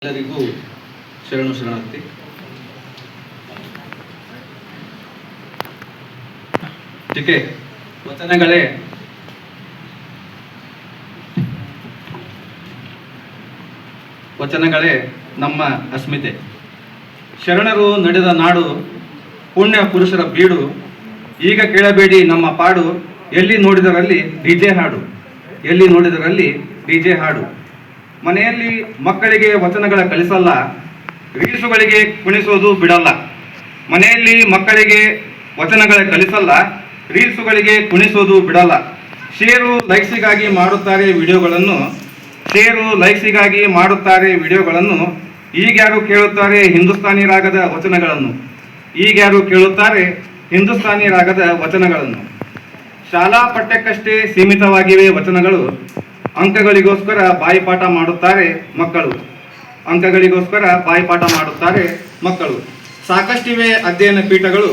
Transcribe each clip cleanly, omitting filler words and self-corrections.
ಎಲ್ಲರಿಗೂ ಶರಣು ಶರಣಾರ್ಥಿ. ಟೀಕೆ ವಚನಗಳೇ ನಮ್ಮ ಅಸ್ಮಿತೆ. ಶರಣರು ನಡೆದ ನಾಡು, ಪುಣ್ಯ ಪುರುಷರ ಬೀಡು. ಈಗ ಕೇಳಬೇಡಿ ನಮ್ಮ ಪಾಡು, ಎಲ್ಲಿ ನೋಡಿದರಲ್ಲಿ ಡಿಜೆ ಹಾಡು, ಎಲ್ಲಿ ನೋಡಿದರಲ್ಲಿ ಡಿಜೆ ಹಾಡು. ಮನೆಯಲ್ಲಿ ಮಕ್ಕಳಿಗೆ ವಚನಗಳ ಕಲಿಸಲ್ಲ, ರೀಲ್ಸುಗಳಿಗೆ ಕುಣಿಸೋದು ಬಿಡಲ್ಲ. ಮನೆಯಲ್ಲಿ ಮಕ್ಕಳಿಗೆ ವಚನಗಳ ಕಲಿಸಲ್ಲ, ರೀಲ್ಸುಗಳಿಗೆ ಕುಣಿಸೋದು ಬಿಡಲ್ಲ. ಶೇರು ಲೈಕ್ಸಿಗಾಗಿ ಮಾಡುತ್ತಾರೆ ವಿಡಿಯೋಗಳನ್ನು, ಈಗ್ಯಾರು ಕೇಳುತ್ತಾರೆ ಹಿಂದೂಸ್ತಾನಿ ರಾಗದ ವಚನಗಳನ್ನು. ಶಾಲಾ ಪಠ್ಯಕ್ಕಷ್ಟೇ ಸೀಮಿತವಾಗಿವೆ ವಚನಗಳು. ಅಂಕಗಳಿಗೋಸ್ಕರ ಬಾಯಿಪಾಠ ಮಾಡುತ್ತಾರೆ ಮಕ್ಕಳು. ಸಾಕಷ್ಟಿವೆ ಅಧ್ಯಯನ ಪೀಠಗಳು,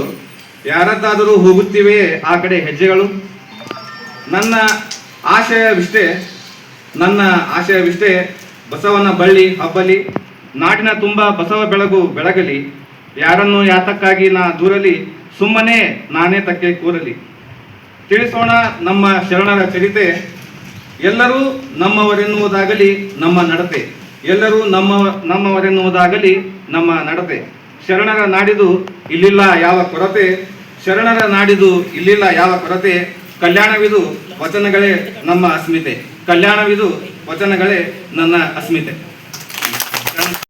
ಯಾರದ್ದಾದರೂ ಹೋಗುತ್ತಿವೆ ಆ ಕಡೆ ಹೆಜ್ಜೆಗಳು. ನನ್ನ ಆಶಯವಿಷ್ಟೇ ಬಸವನ ಬಳ್ಳಿ ಹಬ್ಬಲಿ, ನಾಡಿನ ತುಂಬ ಬಸವ ಬೆಳಗು ಬೆಳಗಲಿ. ಯಾರನ್ನು ಯಾತಕ್ಕಾಗಿ ನಾ ದೂರಲಿ, ಸುಮ್ಮನೆ ನಾನೇ ತಕ್ಕೆ ಕೂರಲಿ. ತಿಳಿಸೋಣ ನಮ್ಮ ಶರಣರ ಚರಿತೆ, ಎಲ್ಲರೂ ನಮ್ಮವರೆನ್ನುವುದಾಗಲಿ ನಮ್ಮ ನಡತೆ. ಶರಣರ ನಾಡಿದು ಇಲ್ಲಿಲ್ಲ ಯಾವ ಕೊರತೆ. ಕಲ್ಯಾಣವಿದು ವಚನಗಳೇ ನನ್ನ ಅಸ್ಮಿತೆ.